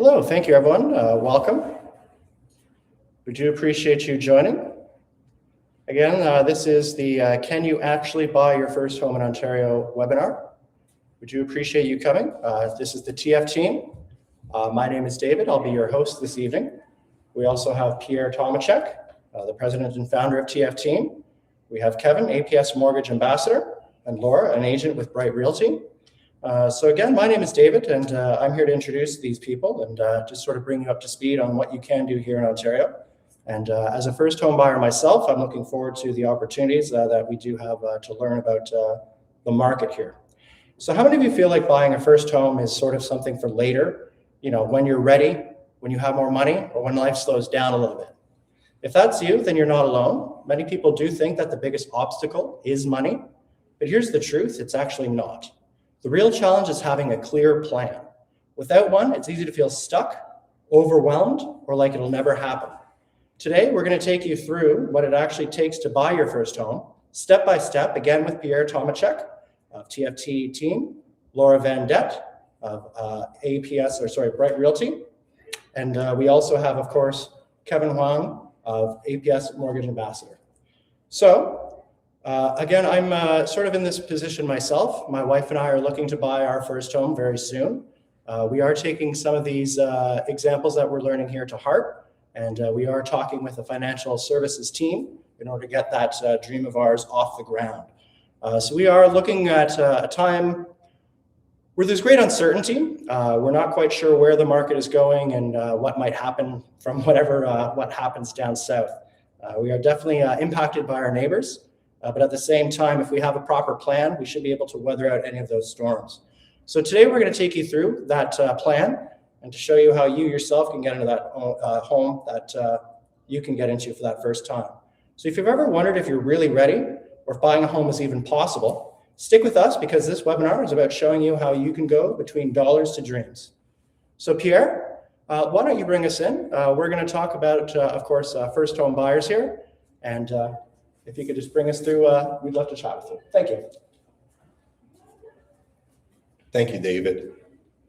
Hello, thank you everyone. Welcome. We do appreciate you joining. Again, this is the Can You Actually Buy Your First Home in Ontario webinar. We do appreciate you coming. This is the TF team. My name is David. I'll be your host this evening. We also have Pierre Tomacek, the president and founder of TF team. We have Kevin, APS Mortgage Ambassador, and Laura, an agent with Bright Realty. So again, my name is David, and I'm here to introduce these people and just sort of bring you up to speed on what you can do here in Ontario. And as a first home buyer myself, I'm looking forward to the opportunities that we do have to learn about the market here. So how many of you feel like buying a first home is sort of something for later, you know, when you're ready, when you have more money, or when life slows down a little bit? If that's you, then you're not alone. Many people do think that the biggest obstacle is money, but here's the truth, it's actually not. The real challenge is having a clear plan. Without one, it's easy to feel stuck, overwhelmed, or like it'll never happen. Today, we're going to take you through what it actually takes to buy your first home, step by step, again with Pierre Tomacek of TFT team, Laura Van Det of Bright Realty, and we also have, of course, Kevin Huang of APS Mortgage Ambassador. So, again, I'm sort of in this position myself. My wife and I are looking to buy our first home very soon. We are taking some of these examples that we're learning here to heart, and we are talking with a financial services team in order to get that dream of ours off the ground. So we are looking at a time where there's great uncertainty. We're not quite sure where the market is going and what might happen from what happens down south. We are definitely impacted by our neighbors. But at the same time, if we have a proper plan, we should be able to weather out any of those storms. So today we're going to take you through that plan and to show you how you yourself can get into that home that you can get into for that first time. So if you've ever wondered if you're really ready or if buying a home is even possible, stick with us because this webinar is about showing you how you can go between dollars to dreams. So Pierre, why don't you bring us in? We're going to talk about, of course, first home buyers here. And if you could just bring us through, we'd love to chat with you. Thank you. Thank you, David.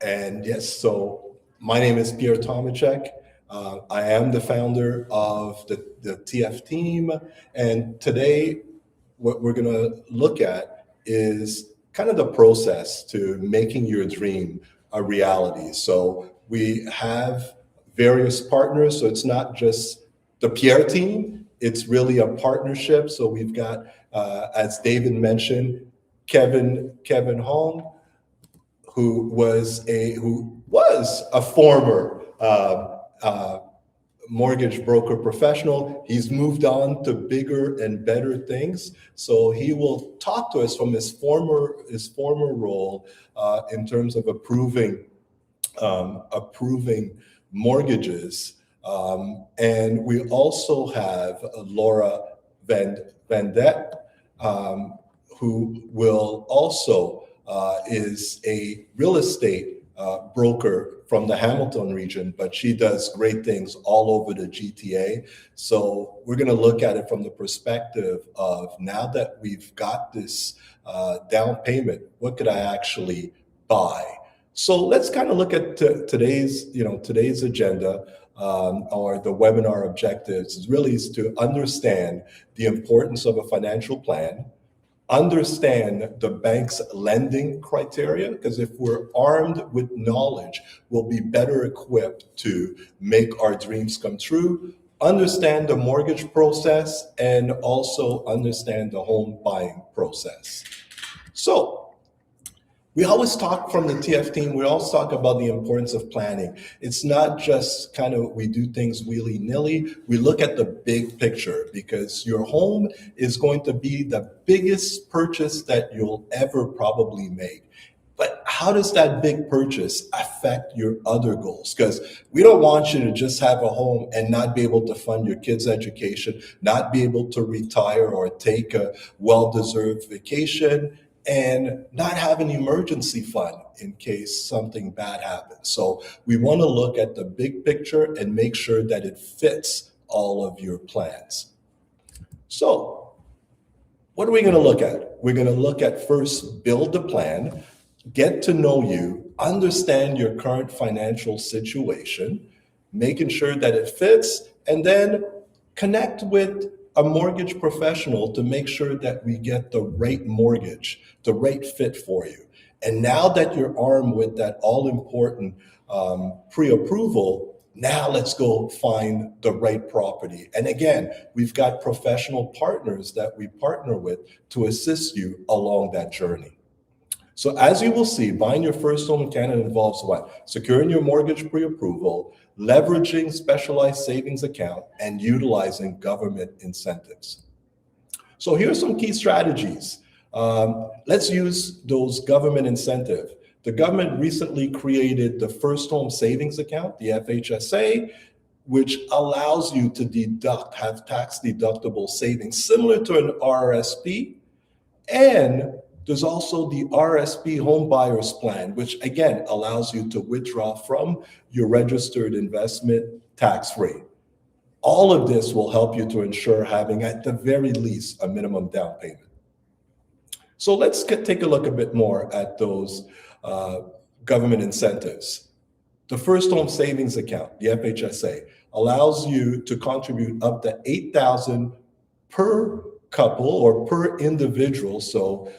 And yes, so my name is Pierre Tomacek. I am the founder of the TF team. And today, what we're going to look at is kind of the process to making your dream a reality. So we have various partners. So it's not just the Pierre team. It's really a partnership. So we've got, as David mentioned, Kevin Hong, who was a former mortgage broker professional. He's moved on to bigger and better things. So he will talk to us from his former role in terms of approving mortgages. And we also have Laura Van Det, who will also is a real estate broker from the Hamilton region, but she does great things all over the GTA. So we're going to look at it from the perspective of now that we've got this down payment, what could I actually buy? So let's kind of look at today's agenda. Or the webinar objectives is to understand the importance of a financial plan, understand the bank's lending criteria, because if we're armed with knowledge, we'll be better equipped to make our dreams come true, understand the mortgage process, and also understand the home buying process. So, we always talk from the TF team, we always talk about the importance of planning. It's not just kind of we do things willy-nilly. We look at the big picture because your home is going to be the biggest purchase that you'll ever probably make. But how does that big purchase affect your other goals? Because we don't want you to just have a home and not be able to fund your kids' education, not be able to retire or take a well-deserved vacation, and not have an emergency fund in case something bad happens. So we want to look at the big picture and make sure that it fits all of your plans. So what are we going to look at? We're going to look at first, build the plan. get to know you, understand your current financial situation, making sure that it fits, and then connect with a mortgage professional to make sure that we get the right mortgage, the right fit for you. And now that you're armed with that all important pre-approval, now let's go find the right property. And again, we've got professional partners that we partner with to assist you along that journey. So as you will see, buying your first home in Canada involves what? Securing your mortgage pre-approval, leveraging specialized savings account, and utilizing government incentives. So here are some key strategies. Let's use those government incentives. The government recently created the First Home Savings Account, the FHSA, which allows you to have tax deductible savings similar to an RRSP. And there's also the RSP Home Buyers Plan, which again allows you to withdraw from your registered investment tax-free. All of this will help you to ensure having at the very least a minimum down payment. So let's take a look a bit more at those government incentives. The First Home Savings Account, the FHSA, allows you to contribute up to $8,000 per couple or per individual. So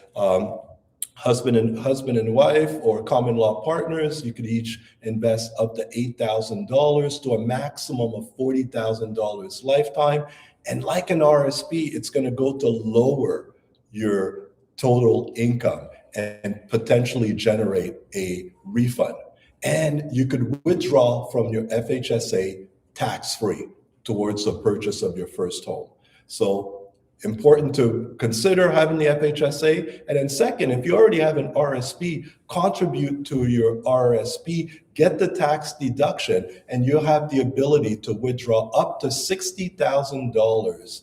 husband and wife or common law partners, you could each invest up to $8,000 to a maximum of $40,000 lifetime. And like an RSP, it's going to go to lower your total income and potentially generate a refund. And you could withdraw from your FHSA tax-free towards the purchase of your first home. So important to consider having the FHSA. And then second, if you already have an RSP, contribute to your RSP, get the tax deduction, and you'll have the ability to withdraw up to $60,000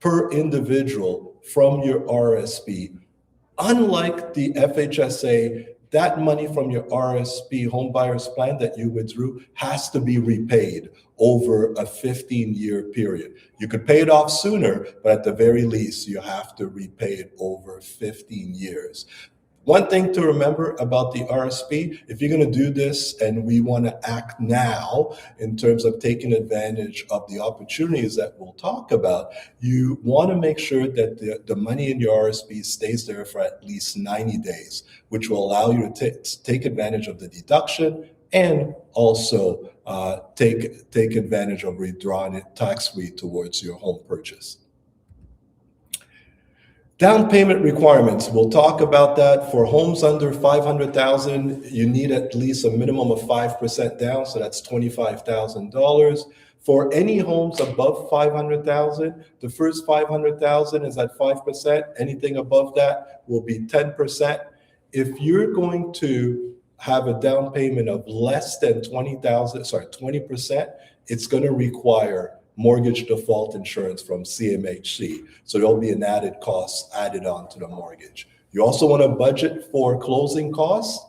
per individual from your RSP. Unlike the FHSA, that money from your RSP home buyer's plan that you withdrew has to be repaid over a 15-year period. You could pay it off sooner, but at the very least, you have to repay it over 15 years. One thing to remember about the RSP, if you're going to do this and we want to act now in terms of taking advantage of the opportunities that we'll talk about, you want to make sure that the money in your RSP stays there for at least 90 days, which will allow you to take advantage of the deduction and also take advantage of withdrawing it tax-free towards your home purchase. Down payment requirements, we'll talk about that. For homes under $500,000, you need at least a minimum of 5% down, so that's $25,000. For any homes above $500,000, the first $500,000 is at 5%. Anything above that will be 10%. If you're going to have a down payment of less than 20%, it's going to require mortgage default insurance from CMHC. So there'll be an added cost added on to the mortgage. You also want to budget for closing costs,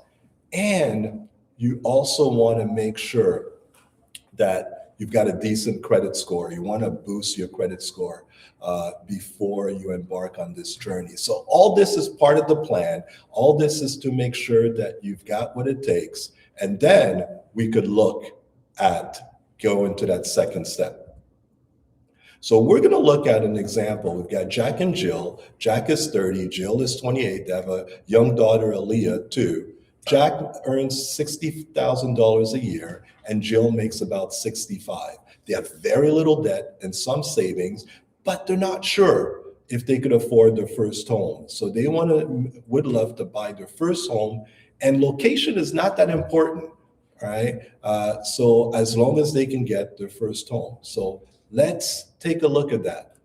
and you also want to make sure that you've got a decent credit score. You want to boost your credit score before you embark on this journey. So all this is part of the plan. All this is to make sure that you've got what it takes. And then we could look at going to that second step. So we're going to look at an example. We've got Jack and Jill. Jack is 30, Jill is 28. They have a young daughter, Aaliyah, too. Jack earns $60,000 a year, and Jill makes about $65,000. They have very little debt and some savings, but they're not sure if they could afford their first home. So they would love to buy their first home, and location is not that important, right? So as long as they can get their first home. So let's take a look at that.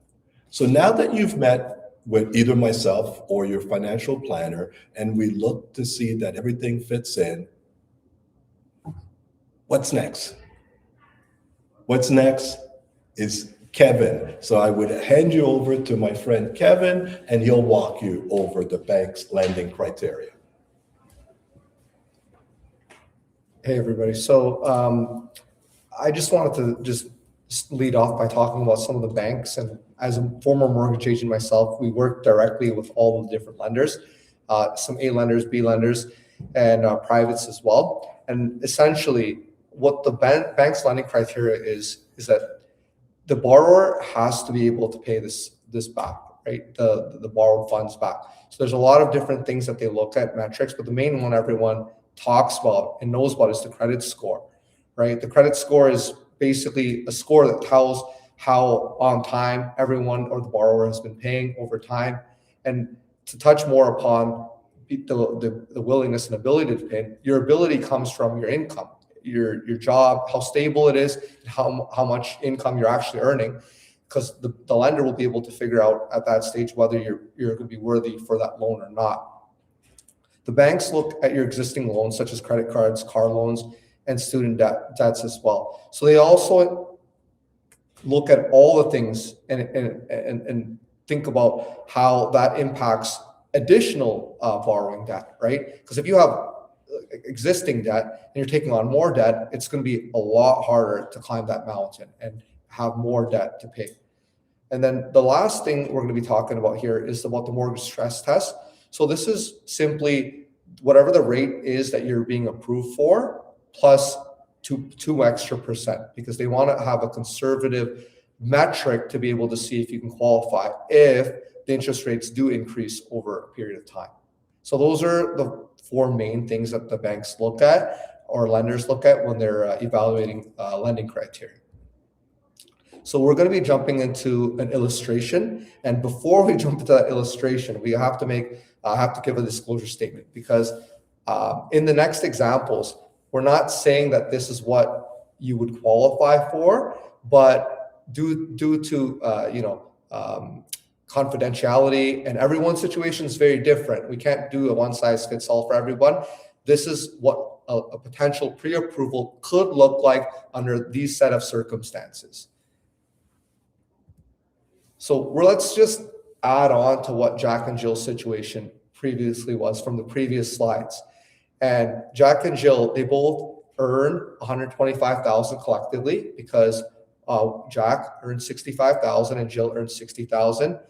So now that you've met with either myself or your financial planner, and we look to see that everything fits in, what's next? What's next is Kevin. So I would hand you over to my friend Kevin, and he'll walk you over the bank's lending criteria. Hey, everybody. So I just wanted to just lead off by talking about some of the banks. And as a former mortgage agent myself, we work directly with all the different lenders. some A lenders, B lenders, and privates as well. And essentially, what the bank's lending criteria is that the borrower has to be able to pay this back, right? The borrowed funds back. So there's a lot of different things that they look at, metrics, but the main one everyone talks about and knows about is the credit score, right? The credit score is basically a score that tells how on time everyone or the borrower has been paying over time. And to touch more upon the willingness and ability to pay, your ability comes from your income, your job, how stable it is, how much income you're actually earning, because the lender will be able to figure out at that stage whether you're going to be worthy for that loan or not. The banks look at your existing loans, such as credit cards, car loans, and student debts as well. So they also look at all the things and think about how that impacts additional borrowing debt, right? Because if you have existing debt and you're taking on more debt, it's going to be a lot harder to climb that mountain and have more debt to pay. And then the last thing we're going to be talking about here is about the mortgage stress test. So this is simply whatever the rate is that you're being approved for plus two extra percent, because they want to have a conservative metric to be able to see if you can qualify if the interest rates do increase over a period of time. So those are the four main things that the banks look at or lenders look at when they're evaluating lending criteria. So we're going to be jumping into an illustration, and before we jump into that illustration, we have to give a disclosure statement, because in the next examples, we're not saying that this is what you would qualify for, but due to confidentiality, and everyone's situation is very different. We can't do a one size fits all for everyone. This is what a potential pre-approval could look like under these set of circumstances. So let's just add on to what Jack and Jill's situation previously was from the previous slides. And Jack and Jill, they both earned $125,000 collectively, because Jack earned $65,000 and Jill earned $60,000.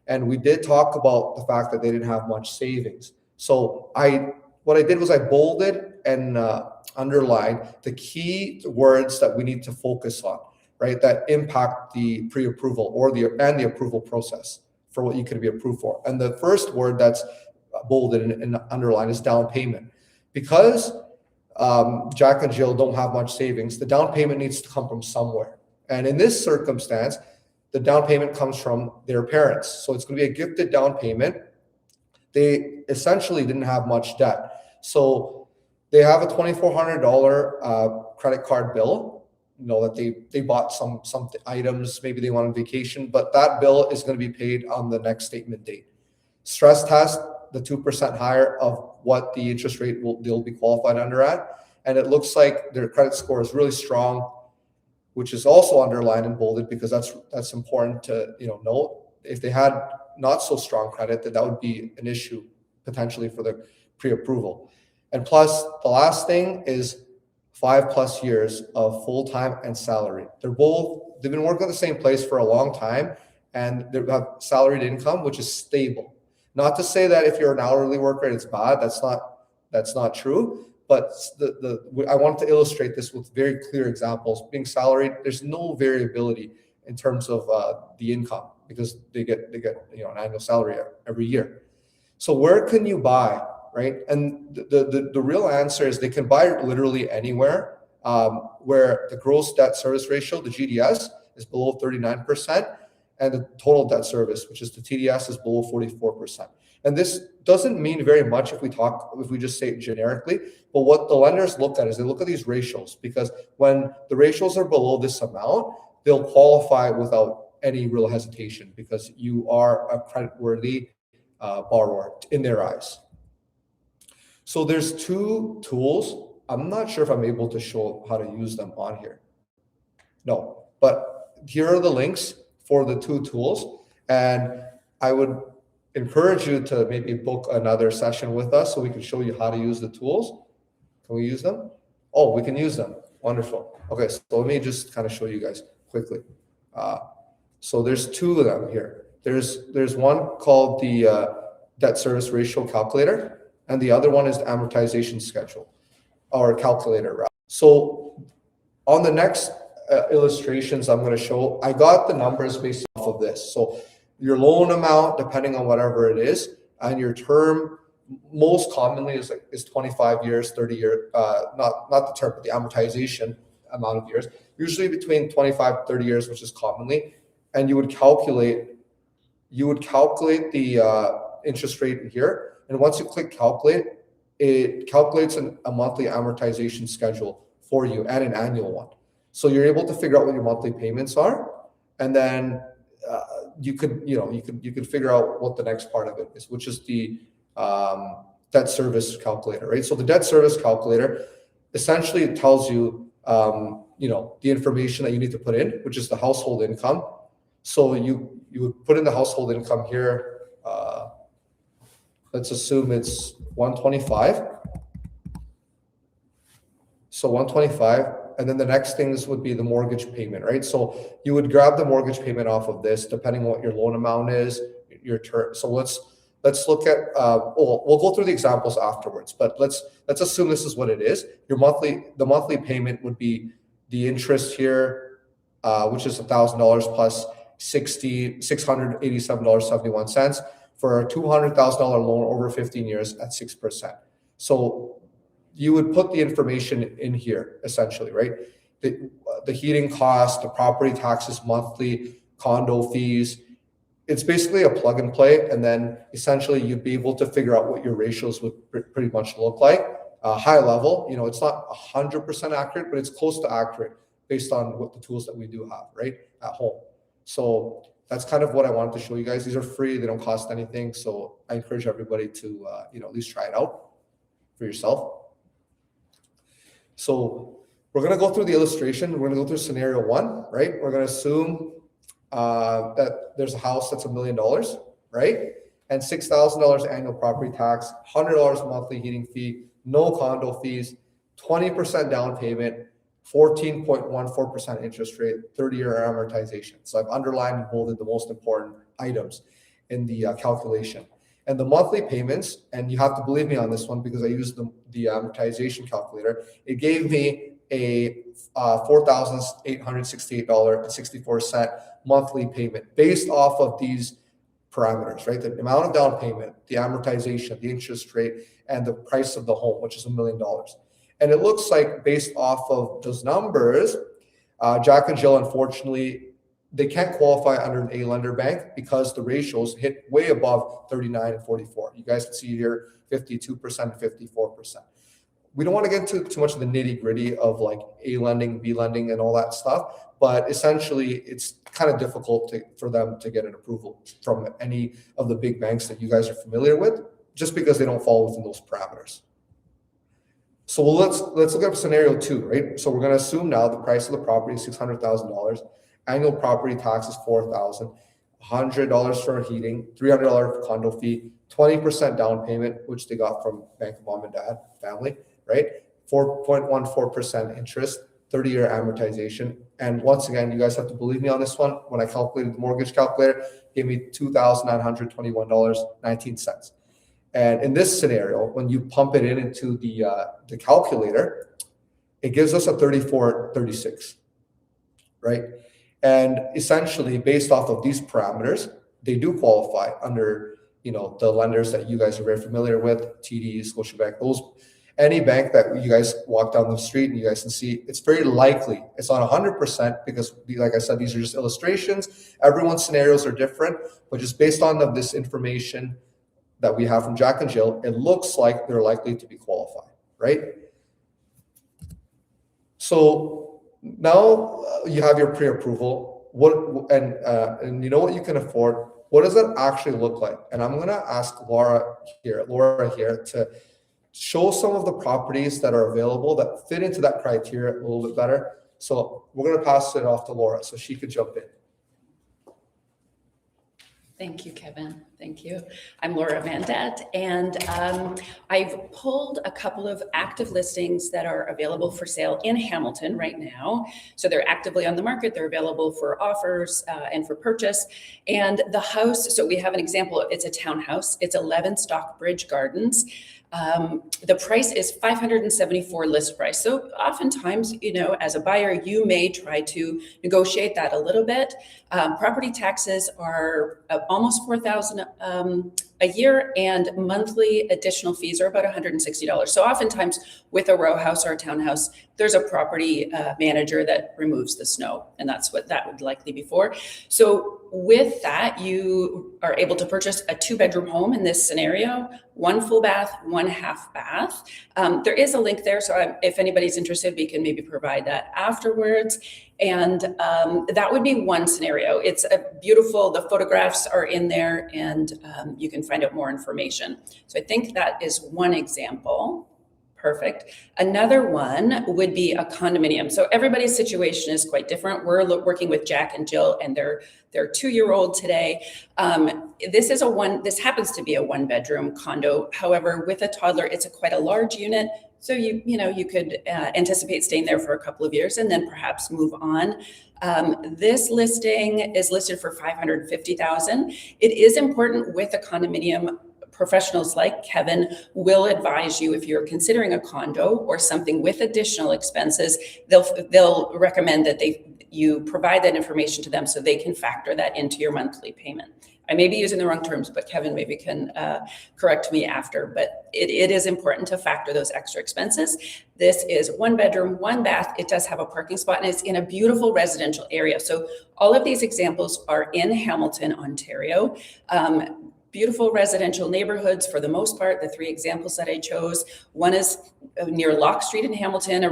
And we did talk about the fact that they didn't have much savings. So what I did was I bolded and underlined the key words that we need to focus on, right? That impact the pre-approval or the approval process for what you could be approved for. And the first word that's bolded and underlined is down payment. Because Jack and Jill don't have much savings, the down payment needs to come from somewhere. And in this circumstance, the down payment comes from their parents. So it's going to be a gifted down payment. They essentially didn't have much debt. So they have a $2,400 credit card bill, that they bought some items, maybe they went on vacation, but that bill is going to be paid on the next statement date. Stress test, the 2% higher of what the interest rate they'll be qualified under at. And it looks like their credit score is really strong, which is also underlined and bolded, because that's important to note. If they had not so strong credit, that would be an issue potentially for the pre-approval. And plus, the last thing is 5+ years of full-time and salary. They've been working at the same place for a long time, and they have salaried income, which is stable. Not to say that if you're an hourly worker, it's bad. That's not true. But I want to illustrate this with very clear examples. Being salaried, there's no variability in terms of the income, because they get an annual salary every year. So where can you buy, right? And the real answer is they can buy literally anywhere where the gross debt service ratio, the GDS, is below 39%, and the total debt service, which is the TDS, is below 44%. And this doesn't mean very much if we just say it generically, but what the lenders look at is they look at these ratios, because when the ratios are below this amount, they'll qualify without any real hesitation, because you are a creditworthy borrower in their eyes. So there's two tools. I'm not sure if I'm able to show how to use them on here. No, but here are the links for the two tools. And I would encourage you to maybe book another session with us so we can show you how to use the tools. Can we use them? Oh, we can use them. Wonderful. Okay, so let me just kind of show you guys quickly. So there's two of them here. There's one called the debt service ratio calculator, and the other one is the amortization schedule or calculator, rather. So on the next illustrations I'm going to show, I got the numbers based off of this. So your loan amount, depending on whatever it is, and your term, most commonly is 25 years, 30 years, not the term, but the amortization amount of years, usually between 25, 30 years, which is commonly, and you would calculate the interest rate in here. And once you click calculate, it calculates a monthly amortization schedule for you and an annual one. So you're able to figure out what your monthly payments are, and then you could figure out what the next part of it is, which is the debt service calculator, right? So the debt service calculator essentially it tells you the information that you need to put in, which is the household income. So you would put in the household income here. Let's assume it's 125. So 125, and then the next things would be the mortgage payment, right? So you would grab the mortgage payment off of this, depending on what your loan amount is, your term. So let's look at. We'll go through the examples afterwards, but let's assume this is what it is. The monthly payment would be the interest here, which is $1,000 plus $687.71 for a $200,000 loan over 15 years at 6%. So you would put the information in here essentially, right? The heating cost, the property taxes monthly, condo fees. It's basically a plug and play, and then essentially you'd be able to figure out what your ratios would pretty much look like. High level, it's not 100% accurate, but it's close to accurate based on what the tools that we do have, right, at home. So that's kind of what I wanted to show you guys. These are free; they don't cost anything. So I encourage everybody to at least try it out for yourself. So we're going to go through the illustration. We're going to go through scenario one, right? We're going to assume that there's a house that's $1 million, right? And $6,000 annual property tax, $100 monthly heating fee, no condo fees, 20% down payment, 14.14% interest rate, 30-year amortization. So I've underlined and bolded the most important items in the calculation. And the monthly payments, and you have to believe me on this one because I used the amortization calculator, it gave me a $4,868.64 monthly payment based off of these parameters, right? The amount of down payment, the amortization, the interest rate, and the price of the home, which is $1 million. And it looks like based off of those numbers, Jack and Jill, unfortunately, they can't qualify under an A-lender bank because the ratios hit way above 39 and 44. You guys can see here 52% and 54%. We don't want to get into too much of the nitty gritty of like A lending, B lending, and all that stuff. But essentially, it's kind of difficult for them to get an approval from any of the big banks that you guys are familiar with, just because they don't fall within those parameters. So let's look at scenario two, right? So we're going to assume now the price of the property is $600,000, annual property tax is $4,000, $100 for heating, $300 for condo fee, 20% down payment, which they got from Bank of Mom and Dad family, right? 4.14% interest, 30-year amortization. And once again, you guys have to believe me on this one. When I calculated the mortgage calculator, it gave me $2,921.19. And in this scenario, when you pump it into the calculator, it gives us a 34.36, right? And essentially, based off of these parameters, they do qualify under the lenders that you guys are very familiar with, TD, Scotiabank, any bank that you guys walk down the street and you guys can see. It's very likely. It's not 100% because, like I said, these are just illustrations. Everyone's scenarios are different, but just based on this information that we have from Jack and Jill, it looks like they're likely to be qualified, right? So now you have your pre-approval. And you know what you can afford. What does it actually look like? And I'm going to ask Laura here to show some of the properties that are available that fit into that criteria a little bit better. So we're going to pass it off to Laura so she could jump in. Thank you, Kevin. Thank you. I'm Laura Vandette, and I've pulled a couple of active listings that are available for sale in Hamilton right now. So they're actively on the market. They're available for offers and for purchase. And the house, so we have an example. It's a townhouse. It's 11 Stockbridge Gardens. The price is $574 list price. So oftentimes, you know, as a buyer, you may try to negotiate that a little bit. Property taxes are almost $4,000 a year, and monthly additional fees are about $160. So oftentimes with a row house or a townhouse, there's a property manager that removes the snow, and that's what that would likely be for. So with that, you are able to purchase a 2-bedroom home in this scenario, 1 full bath, 1 half bath. There is a link there, so if anybody's interested, we can maybe provide that afterwards. And that would be one scenario. It's a beautiful, the photographs are in there, and you can find out more information. So I think that is one example. Perfect. Another one would be a condominium. So everybody's situation is quite different. We're working with Jack and Jill and their 2-year-old today. This happens to be a 1-bedroom condo. However, with a toddler, it's quite a large unit. So you could anticipate staying there for a couple of years and then perhaps move on. This listing is listed for $550,000. It is important with a condominium. Professionals like Kevin will advise you if you're considering a condo or something with additional expenses. They'll recommend that you provide that information to them so they can factor that into your monthly payment. I may be using the wrong terms, but Kevin maybe can correct me after, but it is important to factor those extra expenses. This is 1 bedroom, 1 bath. It does have a parking spot, and it's in a beautiful residential area. So all of these examples are in Hamilton, Ontario. Beautiful residential neighborhoods for the most part. The 3 examples that I chose, one is near Locke Street in Hamilton,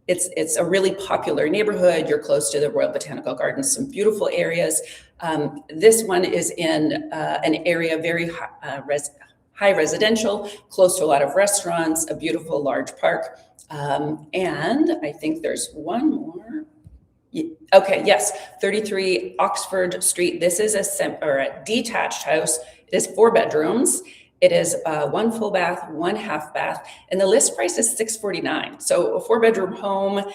it's a really popular neighborhood. You're close to the Royal Botanical Gardens, some beautiful areas. This one is in an area very high residential, close to a lot of restaurants, a beautiful large park. And I think there's one more. Okay, yes, 33 Oxford Street. This is a detached house. It is 4 bedrooms. It is 1 full bath, 1 half bath, and the list price is $649. So a 4-bedroom home,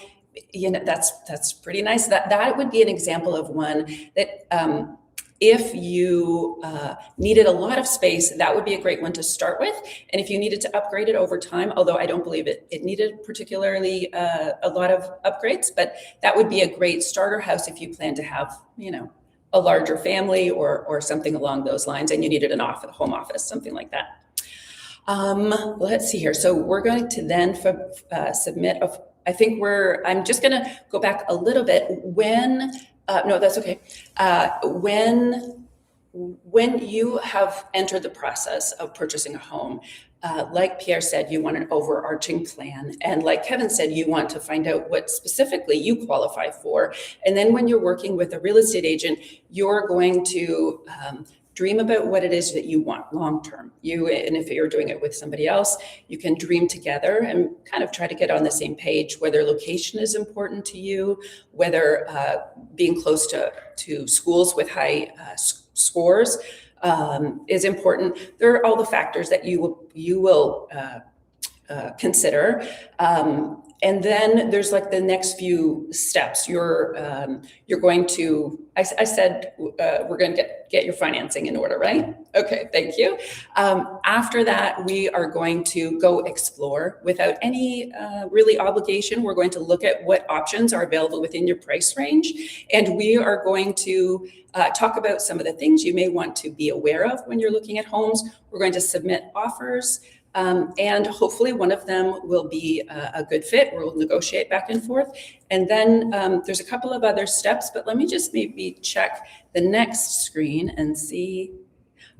that's pretty nice. That would be an example of one that if you needed a lot of space, that would be a great one to start with. And if you needed to upgrade it over time, although I don't believe it needed particularly a lot of upgrades, but that would be a great starter house if you plan to have, a larger family or something along those lines, and you needed an home office, something like that. Let's see here. So we're going to then submit. I'm just going to go back a little bit. No, that's okay. When you have entered the process of purchasing a home, like Pierre said, you want an overarching plan. And like Kevin said, you want to find out what specifically you qualify for. And then when you're working with a real estate agent, you're going to dream about what it is that you want long-term. And if you're doing it with somebody else, you can dream together and kind of try to get on the same page, whether location is important to you, whether being close to schools with high scores is important. There are all the factors that you will consider. And then there's like the next few steps. You're going to, I said, we're going to get your financing in order, right? Okay, thank you. After that, we are going to go explore without any really obligation. We're going to look at what options are available within your price range. And we are going to talk about some of the things you may want to be aware of when you're looking at homes. We're going to submit offers. And hopefully one of them will be a good fit. We'll negotiate back and forth. And then there's a couple of other steps, but let me just maybe check the next screen and see.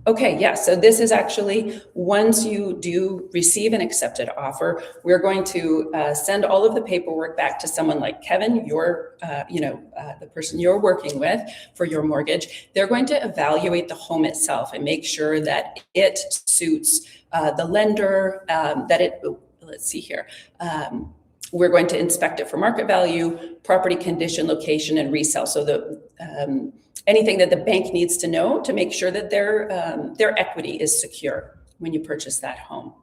Okay, yeah, so this is actually, once you do receive an accepted offer, we're going to send all of the paperwork back to someone like Kevin, the person you're working with for your mortgage. They're going to evaluate the home itself and make sure that it suits the lender, let's see here. We're going to inspect it for market value, property condition, location, and resale. So anything that the bank needs to know to make sure that their equity is secure when you purchase that home.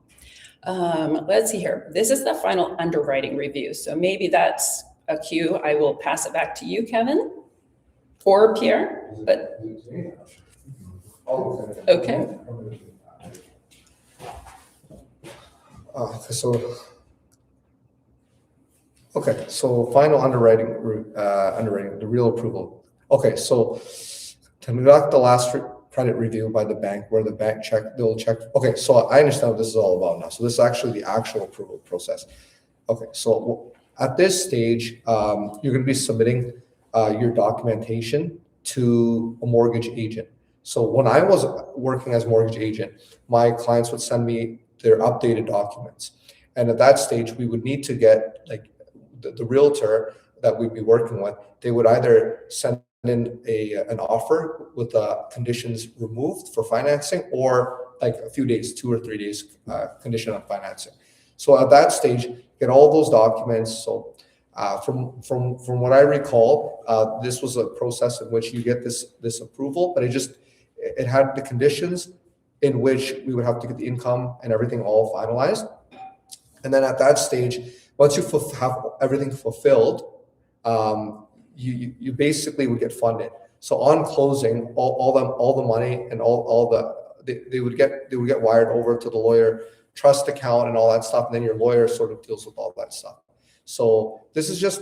Let's see here. This is the final underwriting review. So maybe that's a cue. I will pass it back to you, Kevin, or Pierre, but okay. So final underwriting, the real approval. Okay, so to conduct the last credit review by the bank, where the bank they'll check. Okay, so I understand what this is all about now. So this is actually the actual approval process. Okay, so at this stage, you're going to be submitting your documentation to a mortgage agent. So when I was working as mortgage agent, my clients would send me their updated documents. And at that stage, we would need to get like the realtor that we'd be working with, they would either send in an offer with the conditions removed for financing, or like a few days, 2 or 3 days, condition on financing. So at that stage, get all those documents. So from what I recall, this was a process in which you get this approval, but it had the conditions in which we would have to get the income and everything all finalized. And then at that stage, once you have everything fulfilled, you basically would get funded. So on closing, all the money and they would get wired over to the lawyer trust account and all that stuff, and then your lawyer sort of deals with all that stuff. So this is just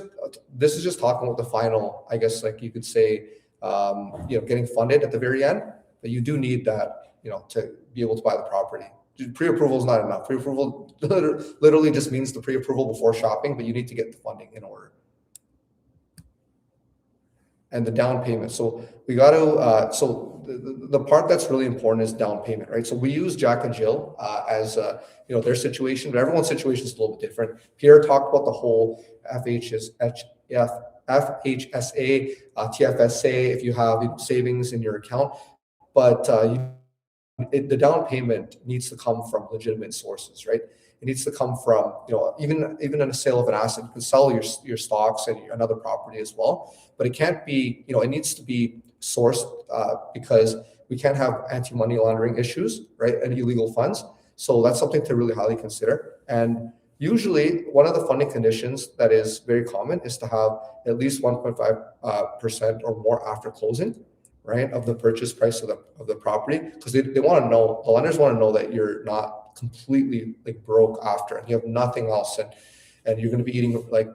talking about the final, I guess, like you could say, getting funded at the very end. But you do need that, to be able to buy the property. Pre-approval is not enough. Pre-approval literally just means the pre-approval before shopping, but you need to get the funding in order. And the down payment. So we got to, so the part that's really important is down payment, right? So we use Jack and Jill as, their situation, but everyone's situation is a little bit different. Pierre talked about the whole FHSA, TFSA, if you have savings in your account, but the down payment needs to come from legitimate sources, right? It needs to come from, even in a sale of an asset, you can sell your stocks and another property as well, but it can't be, it needs to be sourced because we can't have anti-money laundering issues, right? And illegal funds. So that's something to really highly consider. And usually one of the funding conditions that is very common is to have at least 1.5% or more after closing, right, of the purchase price of the property, because they want to know, the lenders want to know that you're not completely like broke after and you have nothing else, and you're going to be eating like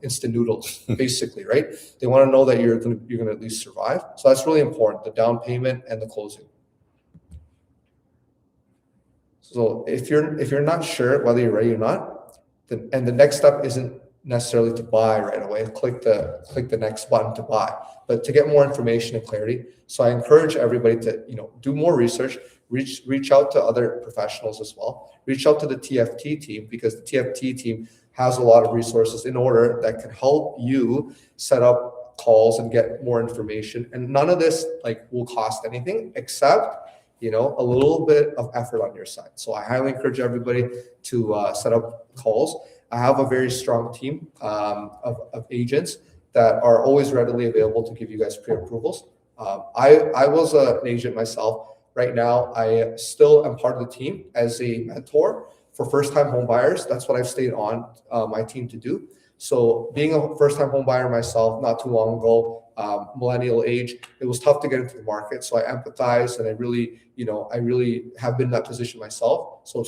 instant noodles basically, right? They want to know that you're going to at least survive. So that's really important, the down payment and the closing. So if you're not sure whether you're ready or not, and the next step isn't necessarily to buy right away, click the next button to buy, but to get more information and clarity. So I encourage everybody to do more research, reach out to other professionals as well, reach out to the TFT team, because the TFT team has a lot of resources in order that can help you set up calls and get more information. And none of this will cost anything except a little bit of effort on your side. So I highly encourage everybody to set up calls. I have a very strong team of agents that are always readily available to give you guys pre-approvals. I was an agent myself. Right now, I still am part of the team as a mentor for first-time home buyers. That's what I've stayed on my team to do. So being a first-time home buyer myself, not too long ago, millennial age, it was tough to get into the market. So I empathize, and I really have been in that position myself. So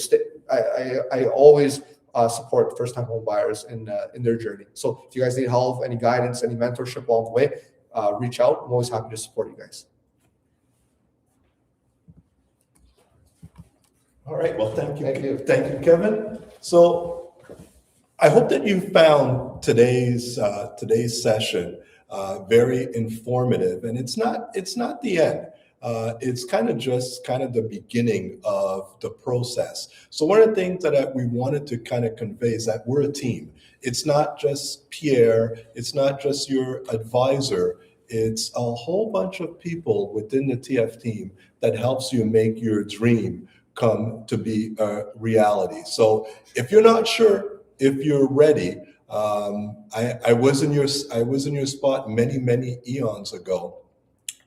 I always support first-time home buyers in their journey. So if you guys need help, any guidance, any mentorship along the way, reach out. I'm always happy to support you guys. All right. Well, thank you. Thank you, Kevin. So I hope that you found today's session very informative, and it's not the end. It's kind of the beginning of the process. So one of the things that we wanted to kind of convey is that we're a team. It's not just Pierre, it's not just your advisor, it's a whole bunch of people within the TF team that helps you make your dream come to be a reality. So if you're not sure if you're ready, I was in your spot many eons ago,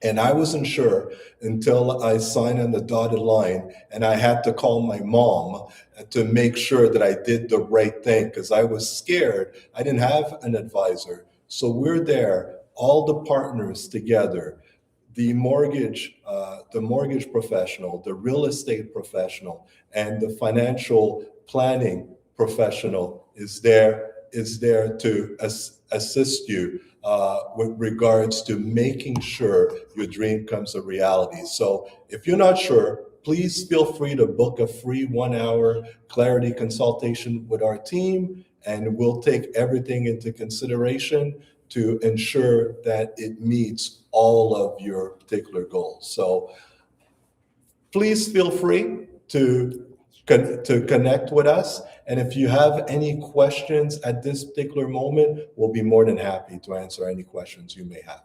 and I wasn't sure until I signed on the dotted line, and I had to call my mom to make sure that I did the right thing because I was scared. I didn't have an advisor, so we're there, all the partners together. The mortgage professional, the real estate professional, and the financial planning professional is there to assist you with regards to making sure your dream comes a reality. So if you're not sure, please feel free to book a free 1-hour clarity consultation with our team, and we'll take everything into consideration to ensure that it meets all of your particular goals. So please feel free to connect with us. And if you have any questions at this particular moment, we'll be more than happy to answer any questions you may have.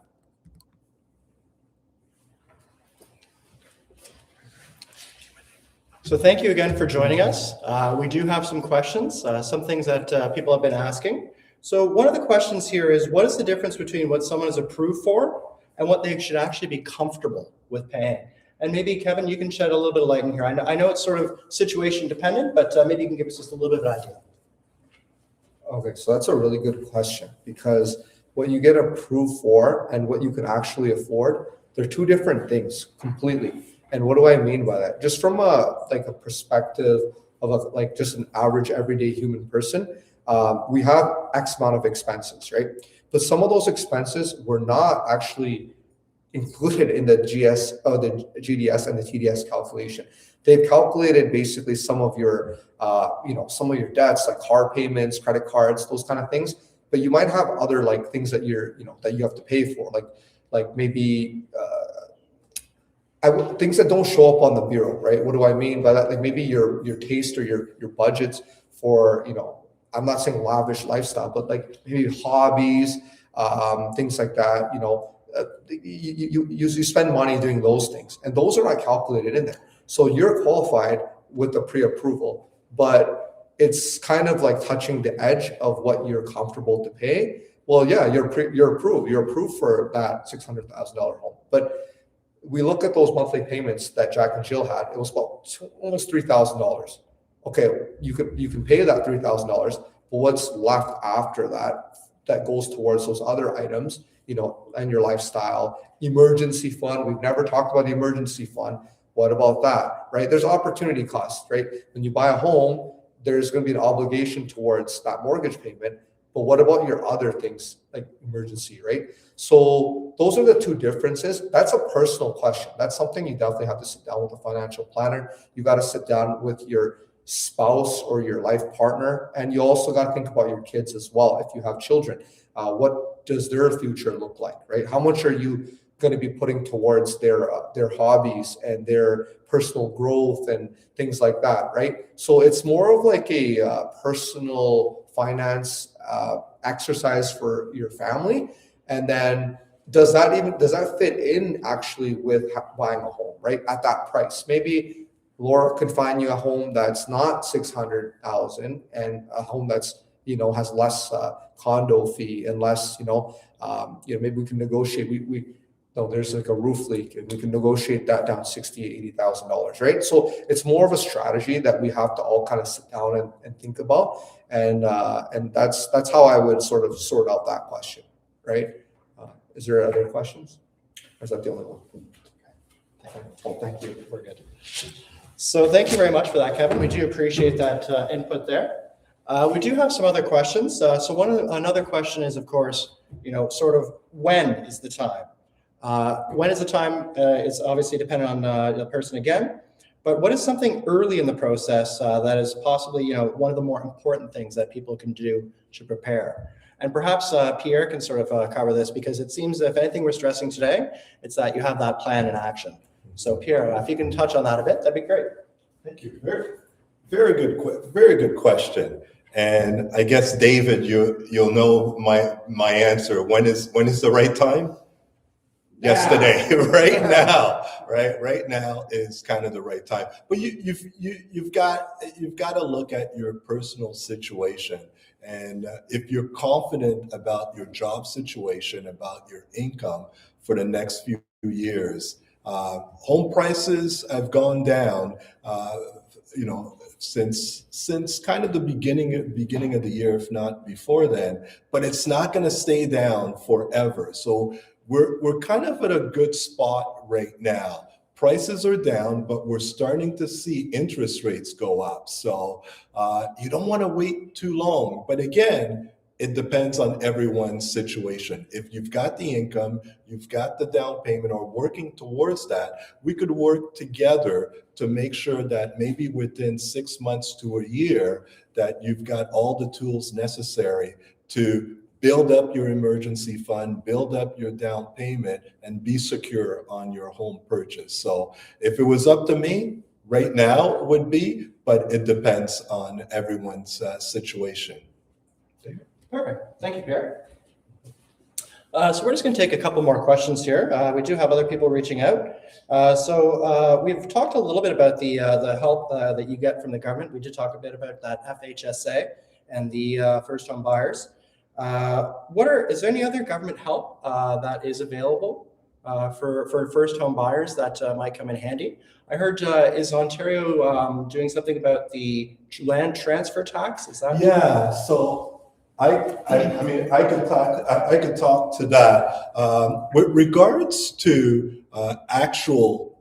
So thank you again for joining us. We do have some questions, some things that people have been asking. So one of the questions here is, what is the difference between what someone is approved for and what they should actually be comfortable with paying? And maybe, Kevin, you can shed a little bit of light in here. I know it's sort of situation dependent, but maybe you can give us just a little bit of an idea. Okay, so that's a really good question, because what you get approved for and what you can actually afford, they're two different things completely. And what do I mean by that? Just from a perspective of just an average everyday human person, we have X amount of expenses, right? But some of those expenses were not actually included in the GDS and the TDS calculation. They've calculated basically some of your, some of your debts, like car payments, credit cards, those kind of things. But you might have other things that that you have to pay for, like maybe things that don't show up on the bureau, right? What do I mean by that? Like maybe your taste or your budgets for, I'm not saying lavish lifestyle, but like maybe hobbies, things like that. You spend money doing those things, and those are not calculated in there. So you're qualified with the pre-approval, but it's kind of like touching the edge of what you're comfortable to pay. Well, yeah, you're approved. You're approved for that $600,000 home, but we look at those monthly payments that Jack and Jill had. It was about almost $3,000. Okay, you can pay that $3,000, but what's left after that goes towards those other items, and your lifestyle. Emergency fund, we've never talked about the emergency fund. What about that, right? There's opportunity costs, right? When you buy a home, there's going to be an obligation towards that mortgage payment. But what about your other things like emergency, right? So those are the two differences. That's a personal question. That's something you definitely have to sit down with a financial planner. You got to sit down with your spouse or your life partner. And you also got to think about your kids as well. If you have children, what does their future look like, right? How much are you going to be putting towards their hobbies and their personal growth and things like that, right? So it's more of like a personal finance exercise for your family. And then does that fit in actually with buying a home, right? At that price, maybe Laura could find you a home that's not $600,000 and a home that's has less condo fee and less maybe we can negotiate. There's like a roof leak and we can negotiate that down $60,000-$80,000, right? So it's more of a strategy that we have to all kind of sit down and think about, and that's how I would sort of sort out that question, right? Is there other questions? Or is that the only one? Okay. Well, thank you. We're good. So thank you very much for that, Kevin. We do appreciate that input there. We do have some other questions. So another question is, of course, sort of when is the time? When is the time? It's obviously dependent on the person again, but what is something early in the process that is possibly, one of the more important things that people can do to prepare? And perhaps Pierre can sort of cover this, because it seems that if anything we're stressing today, it's that you have that plan in action. So Pierre, if you can touch on that a bit, that'd be great. Thank you. Very good question. And I guess, David, you'll know my answer. When is the right time? Yeah. Yesterday, right now, right now is kind of the right time. But you've got to look at your personal situation And if you're confident about your job situation, about your income for the next few years, home prices have gone down, since kind of the beginning of the year, if not before then. But it's not going to stay down forever. So we're kind of at a good spot right now. Prices are down, but we're starting to see interest rates go up. So you don't want to wait too long. But again, it depends on everyone's situation. If you've got the income, you've got the down payment, or working towards that, we could work together to make sure that maybe within 6 months to a year, that you've got all the tools necessary to build up your emergency fund, build up your down payment, and be secure on your home purchase. So if it was up to me, right now it would be, but it depends on everyone's situation. Perfect. Thank you, Pierre. So we're just going to take a couple more questions here. We do have other people reaching out. So we've talked a little bit about the help that you get from the government. We did talk a bit about that FHSA and the first home buyers. Is there any other government help that is available for first home buyers that might come in handy? I heard, is Ontario doing something about the land transfer tax? Is that? Yeah. So I mean, I could talk to that. With regards to actual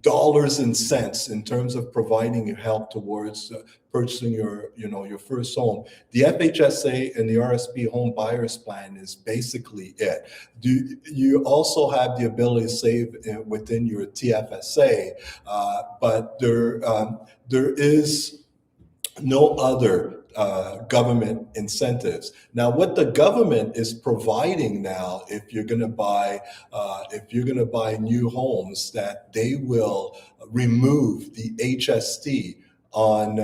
dollars and cents in terms of providing help towards purchasing your first home, the FHSA and the RSP Home Buyers Plan is basically it. You also have the ability to save within your TFSA, but there is no other government incentives. Now, what the government is providing now, if you're going to buy new homes, that they will remove the HST on,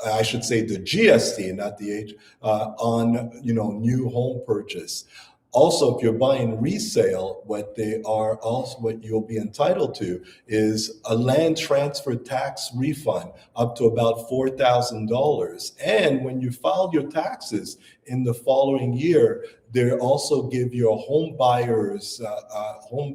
I should say the GST, not the on new home purchase. Also, if you're buying resale, what you'll be entitled to is a land transfer tax refund up to about $4,000. And when you file your taxes in the following year, they also give you a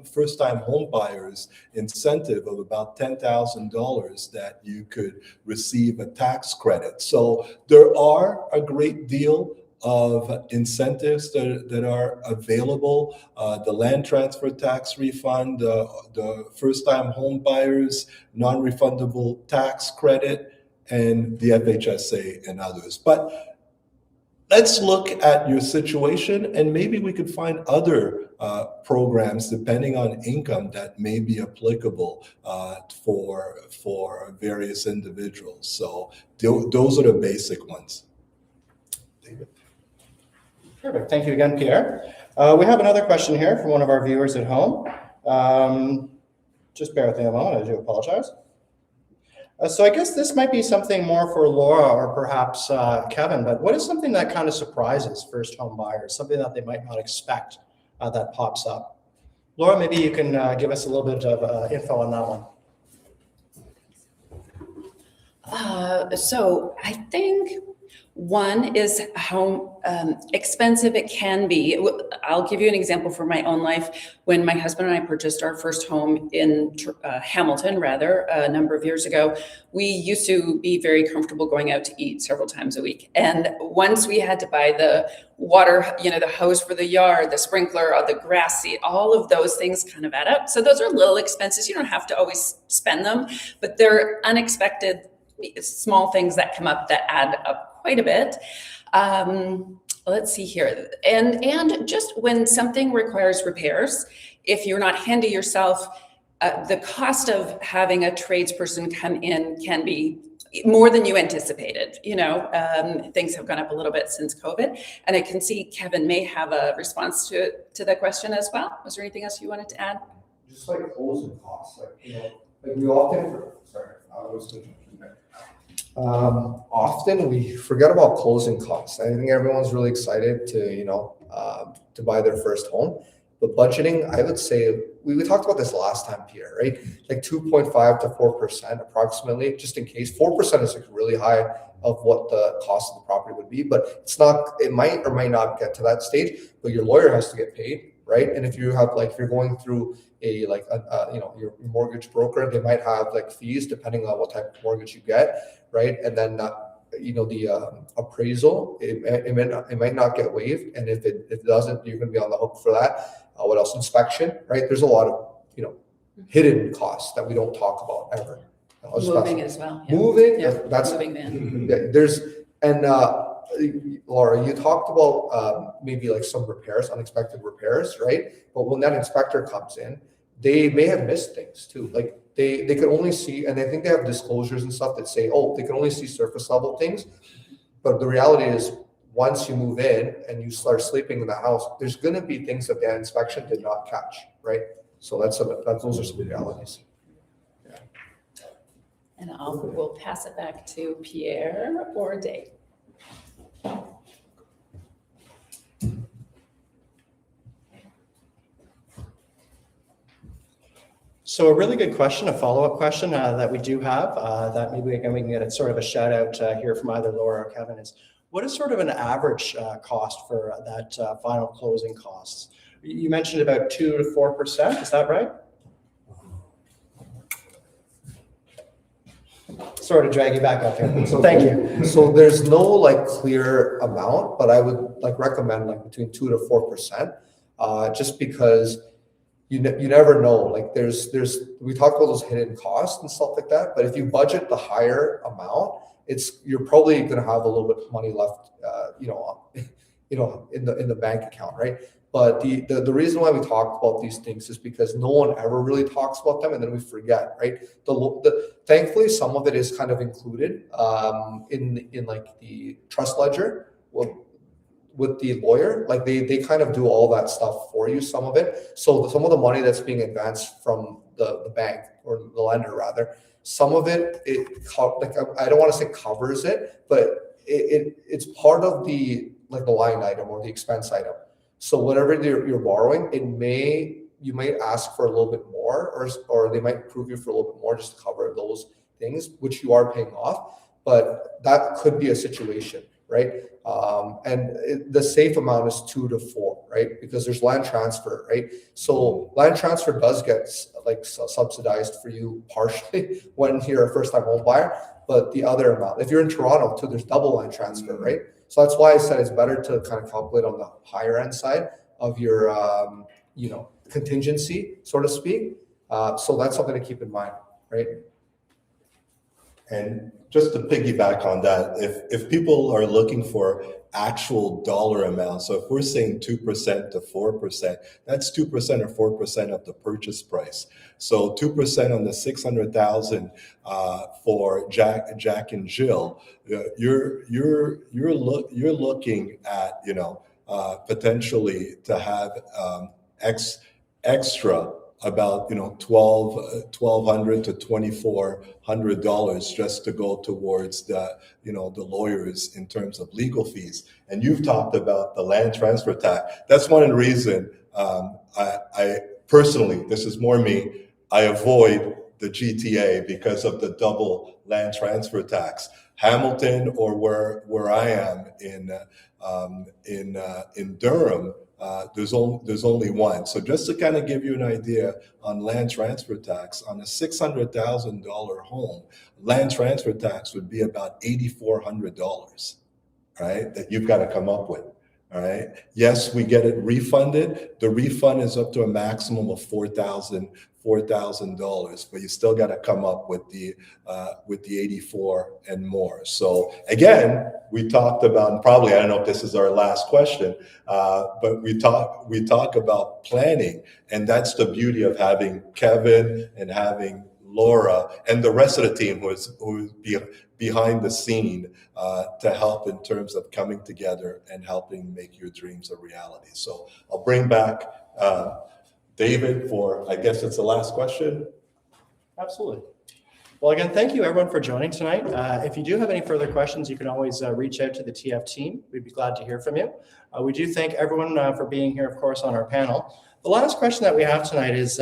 first-time home buyers incentive of about $10,000 that you could receive a tax credit. So there are a great deal of incentives that are available, the land transfer tax refund, the first-time home buyers non-refundable tax credit, and the FHSA and others. But let's look at your situation, and maybe we could find other programs depending on income that may be applicable for various individuals. So those are the basic ones. David. Perfect. Thank you again, Pierre. We have another question here from one of our viewers at home. Just bear with me a moment. I do apologize. So I guess this might be something more for Laura or perhaps Kevin, but what is something that kind of surprises first home buyers, something that they might not expect that pops up? Laura, maybe you can give us a little bit of info on that one. So I think one is how expensive it can be. I'll give you an example from my own life. When my husband and I purchased our first home in Hamilton, a number of years ago, we used to be very comfortable going out to eat several times a week. And once we had to buy the water, the hose for the yard, the sprinkler, the grass seed, all of those things kind of add up. So those are little expenses. You don't have to always spend them, but they're unexpected small things that come up that add up quite a bit. Let's see here. And just when something requires repairs, if you're not handy yourself, the cost of having a tradesperson come in can be more than you anticipated. Things have gone up a little bit since COVID. And I can see Kevin may have a response to the question as well. Was there anything else you wanted to add? Just like closing costs, we often, sorry, I was thinking. Often we forget about closing costs. I think everyone's really excited to buy their first home, But budgeting, I would say, we talked about this last time, Pierre, right? Like 2.5 to 4% approximately, just in case. 4% is like really high of what the cost of the property would be, but it's not, it might or might not get to that stage, but your lawyer has to get paid, right? And if you have like, if you're going through a like your mortgage broker, they might have like fees depending on what type of mortgage you get, right? And then the appraisal, it might not get waived, and if it doesn't, you're going to be on the hook for that. What else? Inspection, right? There's a lot of hidden costs that we don't talk about ever. Moving as well. Yeah. Moving, Yeah, that's moving van. Laura, you talked about maybe like some repairs, unexpected repairs, right? But when that inspector comes in, they may have missed things too. Like they could only see, and I think they have disclosures and stuff that say, oh, they can only see surface level things. But the reality is, once you move in and you start sleeping in the house, there's going to be things that the inspection did not catch, right? So those are some realities. And we'll pass it back to Pierre or Dave. So a really good question, a follow-up question that we do have that maybe we can get a sort of a shout out here from either Laura or Kevin is, what is sort of an average cost for that final closing costs? You mentioned about 2 to 4%, is that right? Sort of drag you back up here. So thank you. So there's no like clear amount, but I would like recommend like between 2 to 4%, just because you never know. Like we talked about those hidden costs and stuff like that, but if you budget the higher amount, you're probably going to have a little bit of money left, in the bank account, right? But the reason why we talked about these things is because no one ever really talks about them, and then we forget, right? Thankfully, some of it is kind of included in like the trust ledger with the lawyer. Like they kind of do all that stuff for you, some of it. So some of the money that's being advanced from the bank or the lender rather, some of it like I don't want to say covers it, but it's part of the line item or the expense item. So whatever you're borrowing, you might ask for a little bit more, or they might approve you for a little bit more just to cover those things, which you are paying off. But that could be a situation, right? The safe amount is 2 to 4, right? Because there's land transfer, right? So land transfer does get like subsidized for you partially when you're a first-time home buyer, but the other amount, if you're in Toronto too, there's double land transfer, right? So that's why I said it's better to kind of calculate on the higher end side of your, contingency, so to speak. So that's something to keep in mind, right? And just to piggyback on that, if people are looking for actual dollar amounts, so if we're saying 2% to 4%, that's 2% or 4% of the purchase price. So 2% on the 600,000 for Jack and Jill, you're looking at potentially to have extra about $1,200 to $2,400 just to go towards the lawyers in terms of legal fees. And you've talked about the land transfer tax. That's one of the reasons I personally, this is more me, I avoid the GTA because of the double land transfer tax. Hamilton or where I am in Durham, there's only one. So just to kind of give you an idea on land transfer tax, on a $600,000 home, land transfer tax would be about $8,400, right? That you've got to come up with. All right. Yes, we get it refunded. The refund is up to a maximum of $4,000, but you still got to come up with the 84 and more. So again, we talked about, and probably I don't know if this is our last question, but we talk about planning, and that's the beauty of having Kevin and having Laura and the rest of the team who's behind the scene to help in terms of coming together and helping make your dreams a reality. So I'll bring back David for, I guess it's the last question. Absolutely. Well, again, thank you everyone for joining tonight. If you do have any further questions, you can always reach out to the TF team. We'd be glad to hear from you. We do thank everyone for being here, of course, on our panel. The last question that we have tonight is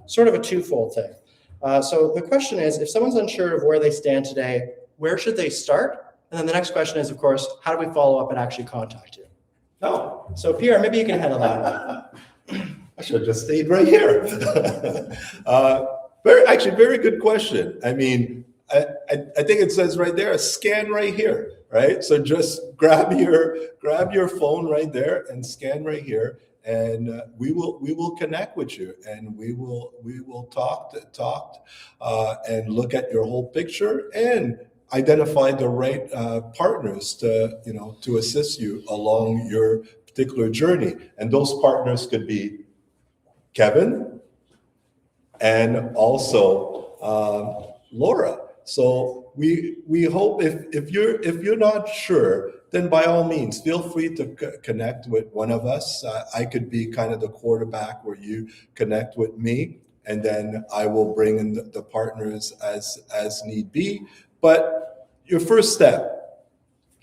sort of a twofold thing. So the question is, if someone's unsure of where they stand today, where should they start? And then the next question is, of course, how do we follow up and actually contact you? Oh, So Pierre, maybe you can handle that. I should have just stayed right here. Very good question. I mean, I think it says right there, scan right here, right? So just grab your phone right there and scan right here, and we will connect with you, and we will talk and look at your whole picture and identify the right partners to assist you along your particular journey. And those partners could be Kevin and also Laura. So we hope if you're not sure, then by all means feel free to connect with one of us. I could be kind of the quarterback where you connect with me, and then I will bring in the partners as need be. But your first step,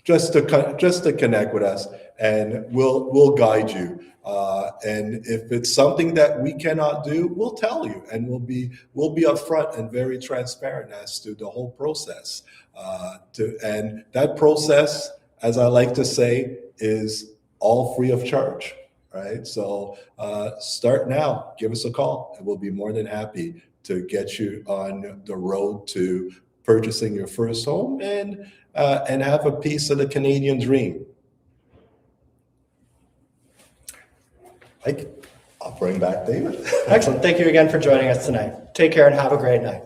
just to connect with us, and we'll guide you. And if it's something that we cannot do, we'll tell you, and we'll be upfront and very transparent as to the whole process. And that process, as I like to say, is all free of charge. Right? So start now. Give us a call, and we'll be more than happy to get you on the road to purchasing your first home and have a piece of the Canadian dream. I'll bring back David. Excellent. Thank you again for joining us tonight. Take care and have a great night.